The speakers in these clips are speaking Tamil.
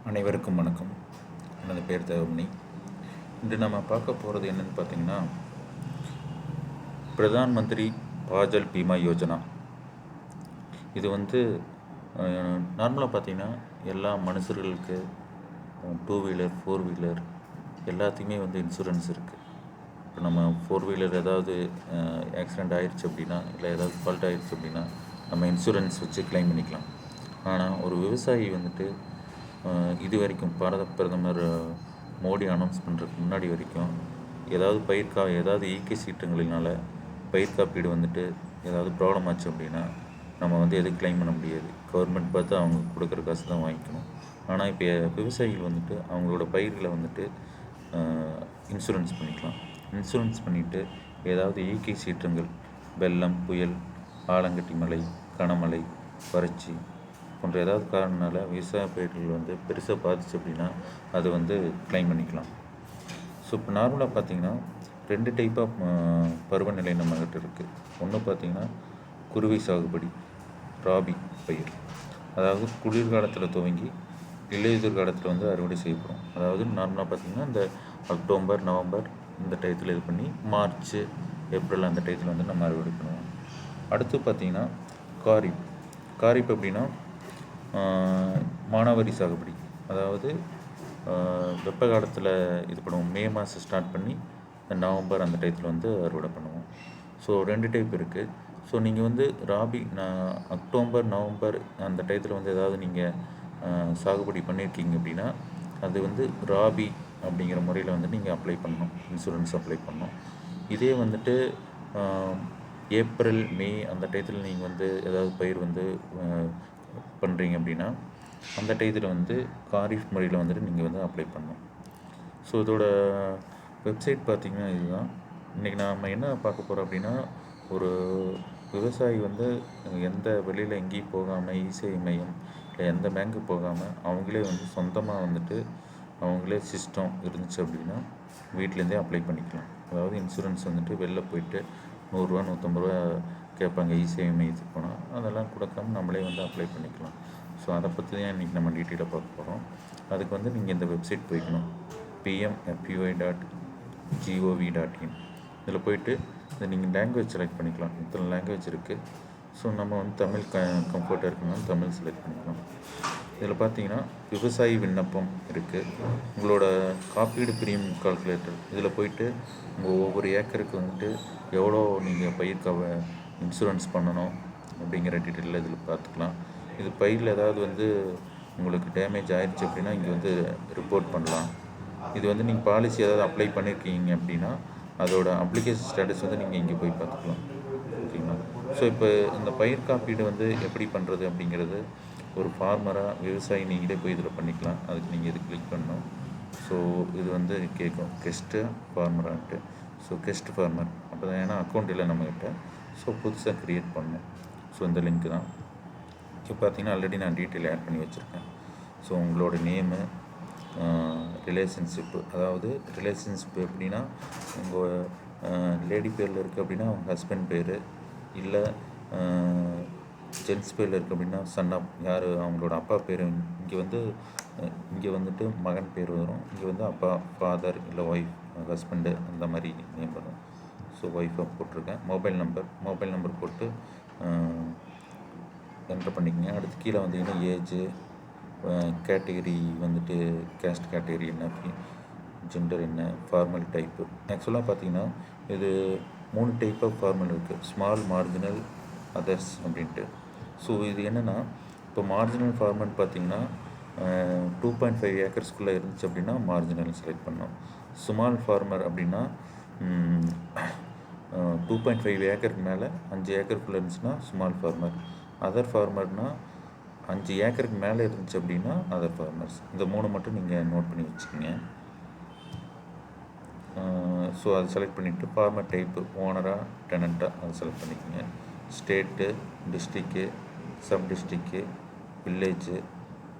அனைவருக்கும் வணக்கம். எனது பேர் தேவமணி. இன்று நம்ம பார்க்க போகிறது என்னென்னு பார்த்தீங்கன்னா, பிரதான் மந்திரி பாஜல் பீமா யோஜனா. இது நார்மலாக பார்த்தீங்கன்னா எல்லா மனுஷர்களுக்கு 2 வீலர் 4 வீலர் எல்லாத்துக்குமே இன்சூரன்ஸ் இருக்குது. இப்போ நம்ம 4 வீலர் ஏதாவது ஆக்சிடெண்ட் ஆயிடுச்சு அப்படின்னா, இல்லை ஏதாவது ஃபால்ட் ஆயிடுச்சு அப்படின்னா நம்ம இன்சூரன்ஸ் வச்சு கிளைம் பண்ணிக்கலாம். ஆனால் ஒரு விவசாயி இது வரைக்கும் பாரத பிரதமர் மோடி அனௌன்ஸ் பண்ணுறதுக்கு முன்னாடி வரைக்கும் ஏதாவது இயற்கை சீற்றங்களினால பயிர் காப்பீடு ஏதாவது ப்ராப்ளம் ஆச்சு அப்படின்னா நம்ம எதுவும் கிளைம் பண்ண முடியாது. கவர்மெண்ட் பார்த்து அவங்க கொடுக்குற காசு தான் வாங்கிக்கணும். ஆனால் இப்போ விவசாயிகள் அவங்களோட பயிர்களை இன்சூரன்ஸ் பண்ணிக்கலாம். இன்சூரன்ஸ் பண்ணிவிட்டு ஏதாவது இயற்கை சீற்றங்கள், வெள்ளம், புயல், ஆலங்கட்டி மழை, கனமழை, வறட்சி போன்ற ஏதாவது காரணனால விவசாய பயிர்கள் பெருசாக பாதிச்சு அப்படின்னா அது கிளைம் பண்ணிக்கலாம். ஸோ இப்போ நார்மலாக பார்த்திங்கன்னா 2 டைப் ஆஃப் பருவநிலை நம்மகிட்ட இருக்குது. ஒன்று பார்த்திங்கன்னா குறுவை சாகுபடி, ராபி பயிர், அதாவது குளிர்காலத்தில் துவங்கி இலையுதிர் காலத்தில் அறுவடை செய்யப்படும். அதாவது நார்மலாக பார்த்திங்கன்னா இந்த அக்டோபர், நவம்பர் இந்த டயத்தில் இது பண்ணி மார்ச், ஏப்ரல் அந்த டயத்தில் நம்ம அறுவடை பண்ணுவோம். அடுத்து பார்த்திங்கன்னா காரிப் அப்படின்னா மானாவாரி சாகுபடி, அதாவது வெப்ப காலத்தில் இது பண்ணுவோம். மே மாதம் ஸ்டார்ட் பண்ணி நவம்பர் அந்த டயத்தில் அறுவடை பண்ணுவோம். ஸோ 2 டைப் இருக்குது. ஸோ நீங்கள் ராபி அக்டோபர், நவம்பர் அந்த டயத்தில் ஏதாவது நீங்கள் சாகுபடி பண்ணியிருக்கீங்க அப்படின்னா அது ராபி அப்படிங்கிற முறையில் நீங்கள் அப்ளை பண்ணணும், இன்சூரன்ஸ் அப்ளை பண்ணணும். இதே ஏப்ரல், மே அந்த டயத்தில் நீங்கள் ஏதாவது பயிர் பண்ணுறீங்க அப்படின்னா அந்த டயத்தில் காரிஃப் முறையில் நீங்கள் அப்ளை பண்ணணும். ஸோ இதோட வெப்சைட் பார்த்திங்கன்னா இதுதான். இன்றைக்கி நாம் என்ன பார்க்க போகிறோம் அப்படின்னா, ஒரு விவசாயி எந்த வெளியில் எங்கேயும் போகாமல், இசேவை மையம் இல்லை எந்த பேங்க்கு போகாமல் அவங்களே சொந்தமாக அவங்களே சிஸ்டம் இருந்துச்சு அப்படின்னா வீட்டிலேருந்தே அப்ளை பண்ணிக்கலாம். அதாவது இன்சூரன்ஸ் வெளில போயிட்டு 100 ரூபா 150 ரூபா கேட்பாங்க இசேவை மையத்துக்கு போனால், அதெல்லாம் கொடுக்காம நம்மளே அப்ளை பண்ணிக்கலாம். ஸோ அதை பற்றி தான் இன்றைக்கி நம்ம டீட்டெயிலாக பார்க்க போகிறோம். அதுக்கு நீங்கள் இந்த வெப்சைட் போய்க்கணும், pmfui.gov.in. இதில் போய்ட்டு இதை நீங்கள் லாங்குவேஜ் செலக்ட் பண்ணிக்கலாம். இத்தனை லாங்குவேஜ் இருக்குது. ஸோ நம்ம தமிழ் கம்ஃபர்ட்டாக இருக்கணும், தமிழ் செலக்ட் பண்ணிக்கலாம். இதில் பார்த்தீங்கன்னா விவசாயி விண்ணப்பம் இருக்குது. உங்களோட காப்பீடு பிரீமியம் கால்குலேட்டர் இதில் போய்ட்டு உங்கள் ஒவ்வொரு ஏக்கருக்கு எவ்வளோ நீங்கள் பயிர்க்காக இன்சூரன்ஸ் பண்ணணும் அப்படிங்கிற டீட்டெயிலில் இதில் பார்த்துக்கலாம். இது பயிரில் ஏதாவது உங்களுக்கு டேமேஜ் ஆயிடுச்சு அப்படின்னா இங்கே ரிப்போர்ட் பண்ணலாம். இது நீங்கள் பாலிசி ஏதாவது அப்ளை பண்ணியிருக்கீங்க அப்படின்னா அதோட அப்ளிகேஷன் ஸ்டேட்டஸ் நீங்கள் இங்கே போய் பார்த்துக்கலாம். ஓகேங்களா? ஸோ இப்போ இந்த பயிர் காப்பீடு எப்படி பண்ணுறது அப்படிங்கிறது ஒரு ஃபார்மராக விவசாயி நீங்களே போய் இதில் பண்ணிக்கலாம். அதுக்கு நீங்கள் இது கிளிக் பண்ணணும். ஸோ இது கேட்கும் கெஸ்ட்டு ஃபார்மரான்ட்டு. ஸோ கெஸ்ட் ஃபார்மர் அப்போ தான், ஏன்னா அக்கௌண்ட் இல்லை நம்மக்கிட்ட. ஸோ புதுசாக க்ரியேட் பண்ணணும். ஸோ இந்த லிங்க் தான். இப்போ பார்த்தீங்கன்னா ஆல்ரெடி நான் டீட்டெயில் ஆட் பண்ணி வச்சுருக்கேன். ஸோ உங்களோட நேமு, ரிலேஷன்ஷிப்பு, அதாவது ரிலேஷன்ஷிப் எப்படின்னா உங்கள் லேடி பேரில் இருக்குது அப்படின்னா அவங்க ஹஸ்பண்ட் பேர், இல்லை ஜென்ஸ் பேரில் இருக்குது அப்படின்னா சன் ஆஃப் யார் அவங்களோட அப்பா பேர். இங்கே மகன் பேர் வரும். இங்கே அப்பா, ஃபாதர் இல்லை ஒய்ஃப், ஹஸ்பண்டு அந்த மாதிரி நேம் வரும். ஸோ ஒய்ஃபாக போட்டிருக்கேன். மொபைல் நம்பர் போட்டு என்ட்ரு பண்ணிக்கங்க. அடுத்து கீழே ஏஜு, கேட்டகரி கேஸ்ட் கேட்டகரி என்ன, ஜெண்டர் என்ன, ஃபார்மல் டைப்பு. ஆக்சுவலாக பார்த்தீங்கன்னா இது 3 டைப் ஆஃப் ஃபார்மல் இருக்குது, ஸ்மால், மார்ஜினல், அதர்ஸ் அப்படின்ட்டு. ஸோ இது என்னென்னா, இப்போ மார்ஜினல் ஃபார்மல் பார்த்தீங்கன்னா 2.5 ஏக்கர்ஸ்குள்ளே இருந்துச்சு அப்படின்னா மார்ஜினல் செலக்ட் பண்ணோம். ஸ்மால் ஃபார்மர் அப்படின்னா 2.5 ஏக்கருக்கு மேலே 5 ஏக்கருக்குள்ளே இருந்துச்சுன்னா ஸ்மால் ஃபார்மர். அதர் ஃபார்மர்னால் 5 ஏக்கருக்கு மேலே இருந்துச்சு அப்படின்னா அதர் ஃபார்மர்ஸ். இந்த 3 மட்டும் நீங்கள் நோட் பண்ணி வச்சுக்கோங்க. ஸோ அதை செலக்ட் பண்ணிவிட்டு ஃபார்மர் டைப்பு ஓனராக டெனண்ட்டாக அதை செலக்ட் பண்ணிக்கோங்க. ஸ்டேட்டு, டிஸ்ட்ரிக்கு, சப் டிஸ்ட்ரிக்கு, வில்லேஜு,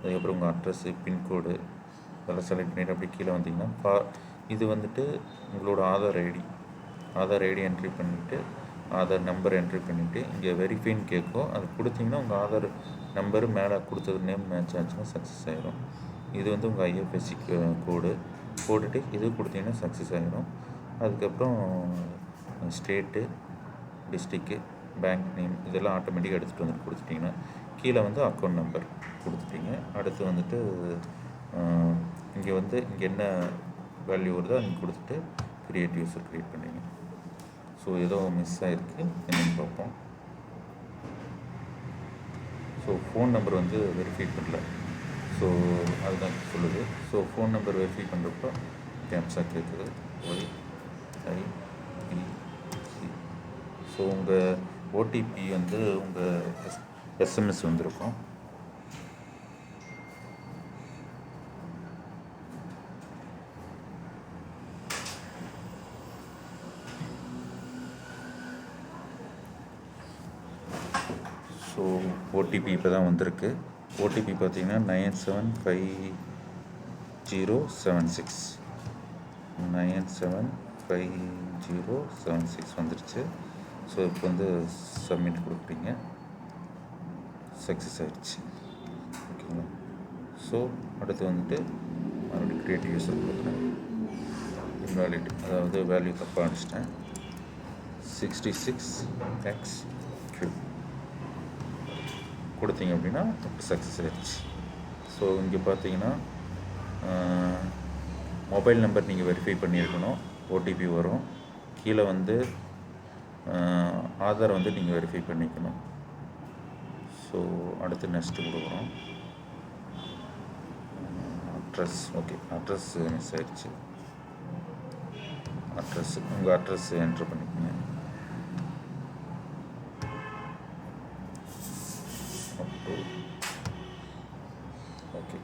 அதுக்கப்புறம் உங்கள் அட்ரஸ்ஸு, பின்கோடு அதெல்லாம் செலக்ட் பண்ணிவிட்டு அப்படி கீழே வந்தீங்கன்னா இது உங்களோட ஆதார் ஐடி என்ட்ரி பண்ணிவிட்டு ஆதார் நம்பர் என்ட்ரி பண்ணிவிட்டு இங்கே வெரிஃபைன்னு கேட்கும். அது கொடுத்தீங்கன்னா உங்கள் ஆதார் நம்பரு மேலே கொடுத்தது நேம் மேட்ச் ஆச்சுன்னா சக்ஸஸ் ஆகிடும். இது வந்து உங்கள் ஐஎஃப்எஸ்சி கோடு போட்டுட்டு இது கொடுத்தீங்கன்னா சக்ஸஸ் ஆகிடும். அதுக்கப்புறம் ஸ்டேட்டு, டிஸ்ட்ரிக்கு, பேங்க் நேம் இதெல்லாம் ஆட்டோமேட்டிக்காக எடுத்துகிட்டு வந்துட்டு கொடுத்துட்டிங்கன்னா கீழே வந்து அக்கௌண்ட் நம்பர் கொடுத்துட்டீங்க. அடுத்து வந்துட்டு இங்கே வந்து இங்கே என்ன வேல்யூ வருதோ அங்கே கொடுத்துட்டு க்ரியேட் யூஸர் க்ரியேட் பண்ணுறீங்க. ஸோ ஏதோ மிஸ் ஆகிருக்கு என்னென்னு பார்ப்போம். ஸோ ஃபோன் நம்பர் வந்து வெரிஃபை பண்ணல. ஸோ அதுதான் சொல்லுது. ஸோ ஃபோன் நம்பர் வெரிஃபை பண்ணுறப்போ கேப்சா கேட்குது YIPC. ஸோ உங்கள் ஓடிபி வந்து உங்கள் எஸ்எம்எஸ் வந்திருக்கும். ஸோ ஓடிபி இப்போ தான் வந்திருக்கு. ஓடிபி பார்த்தீங்கன்னா 975076 975076 வந்துருச்சு. ஸோ இப்போ வந்து சப்மிட் கொடுக்குறீங்க. சக்ஸஸ் ஆகிடுச்சு. ஓகேங்களா? ஸோ அடுத்து வந்துட்டு மறுபடியும் க்ரியேட்டிவ் யூஸர் கொடுக்குறேன். இன்வாலிட், அதாவது வேல்யூ தப்பாக அடிச்சிட்டேன். 66x3 கொடுத்தீங்க அப்படின்னா சக்ஸஸ் ஆகிடுச்சு. ஸோ இங்கே பார்த்தீங்கன்னா மொபைல் நம்பர் நீங்கள் வெரிஃபை பண்ணியிருக்கணும், ஓடிபி வரும். கீழே வந்து ஆதார் வந்து நீங்கள் வெரிஃபை பண்ணிக்கணும். ஸோ அடுத்து நெக்ஸ்ட்டு கொடுக்குறோம். அட்ரஸ், ஓகே, அட்ரஸ் மிஸ் ஆகிடுச்சு. அட்ரஸ், உங்கள் அட்ரஸ் என்ட்ரு பண்ணிக்கோங்க. ஓகே,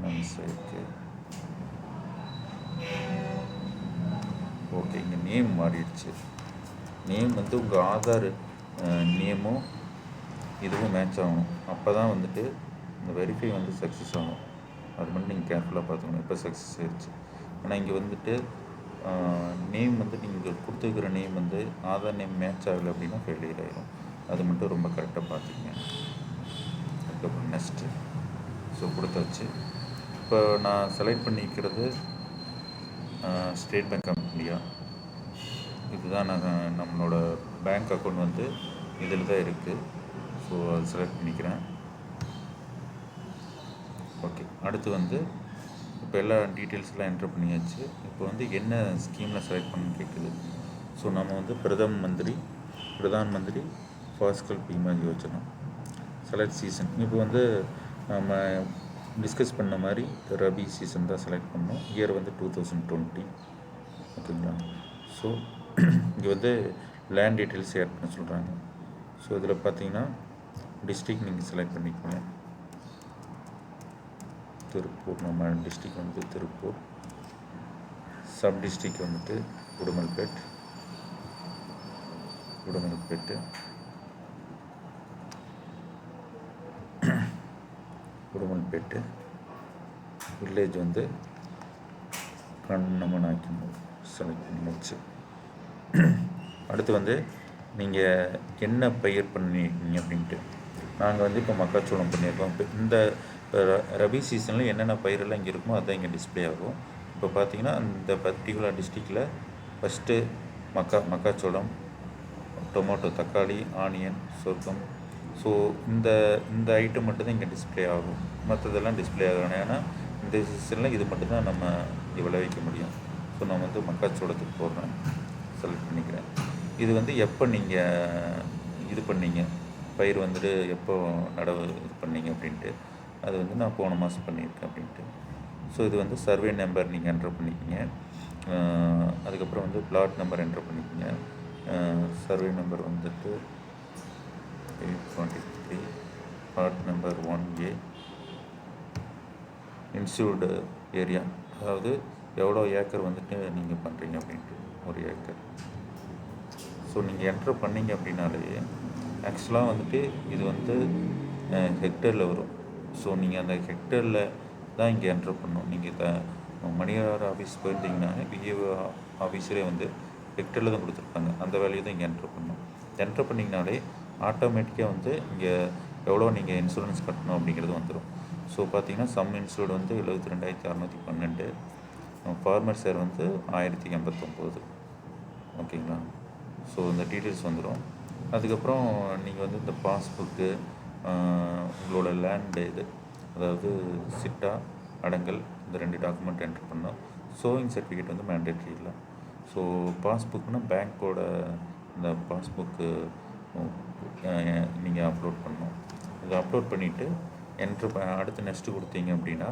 மிஸ் ஆயிருக்கு. ஓகே, இங்கே நேம் மாறிடுச்சு. நேம் வந்து உங்கள் ஆதார் நேமும் இதுவும் மேட்ச் ஆகணும். அப்போ தான் வந்துட்டு இந்த வெரிஃபை வந்து சக்ஸஸ் ஆகும். அது மட்டும் நீங்கள் கேர்ஃபுல்லாக பார்த்துக்கணும். இப்போ சக்ஸஸ் ஆகிடுச்சு. ஆனால் இங்கே வந்துட்டு நேம் வந்து நீங்கள் கொடுத்துருக்கிற நேம் வந்து ஆதார் நேம் மேட்ச் ஆகலை அப்படின்னா ஃபெயிலியர் ஆகிடும். அது மட்டும் ரொம்ப கரெக்டாக பார்த்துக்கங்க. அதுக்கப்புறம் நெக்ஸ்ட்டு ஸோ கொடுத்தாச்சு. இப்போ நான் செலக்ட் பண்ணிக்கிறது ஸ்டேட் பேங்க் ஆஃப் இந்தியா. இதுதான் நான் நம்மளோட பேங்க் அக்கௌண்ட் வந்து இதில் தான் இருக்குது. ஸோ அது செலக்ட் பண்ணிக்கிறேன். ஓகே, அடுத்து வந்து இப்போ எல்லா டீட்டெயில்ஸ்லாம் என்ட்ரு பண்ணியாச்சு. இப்போ வந்து என்ன ஸ்கீமில் செலக்ட் பண்ணணும்னு கேட்குது. ஸோ நம்ம வந்து பிரதான் மந்திரி ஃபாஸ்கல் பீமா யோஜனா செலக்ட் சீசன். இப்போ வந்து நம்ம டிஸ்கஸ் பண்ண மாதிரி ரபி சீசன் தான் செலக்ட் பண்ணோம். இயர் வந்து 2020. ஓகேங்களா? ஸோ இங்கே வந்து லேண்ட் டீட்டெயில்ஸ் ஆட் பண்ண சொல்கிறாங்க. ஸோ இதில் பார்த்தீங்கன்னா டிஸ்ட்ரிக் நீங்கள் செலக்ட் பண்ணிக்கோங்க. திருப்பூர், நம்ம டிஸ்ட்ரிக் வந்து திருப்பூர். சப் டிஸ்ட்ரிக் வந்துட்டு உடுமல்பேட்டு. வில்லேஜ் வந்து கண்ணமனாக்கினூர் செலக்ட் பண்ணியாச்சு. அடுத்து வந்து நீங்கள் என்ன பயிர் பண்ணியிருக்கீங்க அப்படின்ட்டு. நாங்கள் வந்து இப்போ மக்காச்சோளம் பண்ணியிருக்கோம். இப்போ இந்த ரபி சீசனில் என்னென்ன பயிரெல்லாம் இங்கே இருக்குமோ அதுதான் இங்கே டிஸ்பிளே ஆகும். இப்போ பார்த்தீங்கன்னா இந்த பர்டிகுலர் டிஸ்ட்ரிக்டில் ஃபஸ்ட்டு மக்காச்சோளம், டொமேட்டோ, தக்காளி, ஆனியன், சொர்க்கம். ஸோ இந்த ஐட்டம் மட்டும்தான் இங்கே டிஸ்பிளே ஆகும். மற்றதெல்லாம் டிஸ்பிளே ஆகணும். ஏன்னா இந்த சீசனில் இது மட்டும்தான் நம்ம இங்கே விளைவிக்க முடியும். ஸோ நான் வந்து மக்காச்சோளத்துக்கு போடுறேன், செலக்ட் பண்ணிக்கிறேன். இது வந்து எப்போ நீங்கள் இது பண்ணீங்க, பயிர் வந்துட்டு எப்போ நடவு இது பண்ணீங்க அப்படின்ட்டு. அது வந்து நான் போன மாதம் பண்ணியிருக்கேன் அப்படின்ட்டு. ஸோ இது வந்து சர்வே நம்பர் நீங்கள் என்ட்ரு பண்ணிக்கிங்க. அதுக்கப்புறம் வந்து பிளாட் நம்பர் என்ட்ரு பண்ணிக்கிங்க. சர்வே நம்பர் வந்துட்டு 823, plot number 1A, insured area, அதாவது எவ்வளோ ஏக்கர் வந்துட்டு நீங்கள் பண்ணுறீங்க அப்படின்ட்டு, 1 ஏக்கர். ஸோ நீங்கள் என்ட்ரு பண்ணிங்க அப்படின்னாலே ஆக்சுவலாக வந்துட்டு இது வந்து ஹெக்டேரில் வரும். ஸோ நீங்கள் அந்த ஹெக்டேரில் தான் இங்கே என்ட்ரு பண்ணணும். நீங்கள் மணியார் ஆஃபீஸ் போயிருந்தீங்கன்னா விஏஓ ஆஃபீஸரே வந்து ஹெக்டேரில் தான் கொடுத்துருப்பாங்க. அந்த வேலையை தான் இங்கே என்ட்ரு பண்ணணும். என்ட்ரு பண்ணிங்கனாலே ஆட்டோமேட்டிக்காக வந்து இங்கே எவ்வளோ நீங்கள் இன்சூரன்ஸ் கட்டணும் அப்படிங்கிறது வந்துடும். ஸோ பார்த்தீங்கன்னா சம் இன்சூர்டு வந்து 72,612, ஃபார்மர் ஷேர் வந்து 1089. ஓகேங்களா? ஸோ இந்த டீட்டெயில்ஸ் வந்துடும். அதுக்கப்புறம் நீங்கள் வந்து இந்த பாஸ்புக்கு, உங்களோட லேண்டு இது, அதாவது சிட்டா அடங்கல், இந்த 2 டாக்குமெண்ட் என்ட்ரு பண்ணோம். சோவிங் சர்டிஃபிகேட் வந்து மேண்டேட்ரி இல்லை. ஸோ பாஸ்புக்னா பேங்க்கோட இந்த பாஸ்புக்கு நீங்கள் அப்லோட் பண்ணணும். இதை அப்லோட் பண்ணிவிட்டு அடுத்து நெக்ஸ்ட்டு கொடுத்தீங்க அப்படின்னா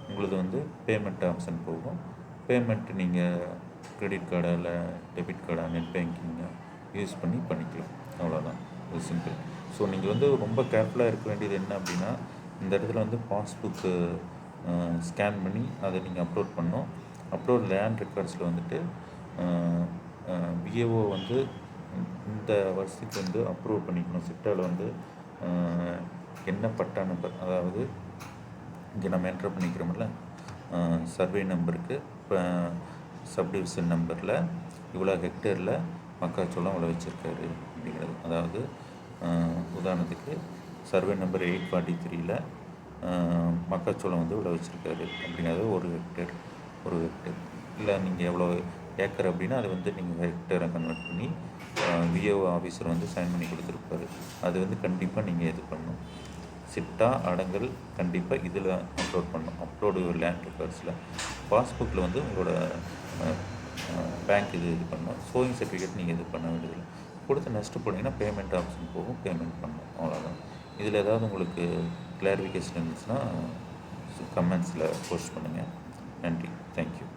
உங்களுக்கு வந்து பேமெண்ட் ஆப்ஷன் போகும். பேமெண்ட்டு நீங்கள் கிரெடிட் கார்டா இல்லை டெபிட் கார்டா, நெட் பேங்கிங்கை யூஸ் பண்ணிக்கலாம். அவ்வளோதான், இது சிம்பிள். ஸோ நீங்கள் வந்து ரொம்ப கேர்ஃபுல்லாக இருக்க வேண்டியது என்ன அப்படின்னா, இந்த இடத்துல வந்து பாஸ்புக்கு ஸ்கேன் பண்ணி அதை நீங்கள் அப்லோட் பண்ணணும். அப்லோட் லேண்ட் ரெக்கார்ட்ஸில் வந்துட்டு பிஏஓ வந்து இந்த வருஷத்துக்கு வந்து அப்ரூவ் பண்ணிக்கணும். சிட்டாவில் வந்து என்ன பட்டா நம்பர், அதாவது இங்கே நம்ம என்ட்ரு பண்ணிக்கிறோம்ல சர்வே நம்பருக்கு, இப்போ சப்டிவிஷன் நம்பரில் இவ்வளோ ஹெக்டேரில் மக்காச்சோளம் விளைவிச்சிருக்காரு அப்படிங்கிறது. அதாவது உதாரணத்துக்கு சர்வே நம்பர் 843ல் மக்காச்சோளம் வந்து விளைவிச்சிருக்காரு அப்படிங்கிறது ஒரு ஹெக்டேர் இல்லை நீங்கள் எவ்வளோ ஏக்கர் அப்படின்னா அது வந்து நீங்கள் ஹெக்டரை கன்வெர்ட் பண்ணி விஏஓ ஆஃபீஸர் வந்து சைன் பண்ணி கொடுத்துருப்பாரு. அது வந்து கண்டிப்பாக நீங்கள் இது பண்ணணும். சிட்டா அடங்கல் கண்டிப்பாக இதில் அப்லோட் பண்ணணும். Upload land ரெக்கார்ட்ஸில். பாஸ்புக்கில் வந்து உங்களோட பேங்க் இது பண்ணணும். சோவிங் சர்டிஃபிகேட் நீங்கள் இது பண்ண வேண்டியதில்லை. கொடுத்து நெக்ஸ்ட்டு போனீங்கன்னா பேமெண்ட் ஆப்ஷன் போகும், பேமெண்ட் பண்ணணும். அவ்வளோதான். இதில் ஏதாவது உங்களுக்கு கிளாரிஃபிகேஷன் இருந்துச்சுன்னா கமெண்ட்ஸில் போஸ்ட் பண்ணுங்கள். நன்றி, தேங்க்யூ.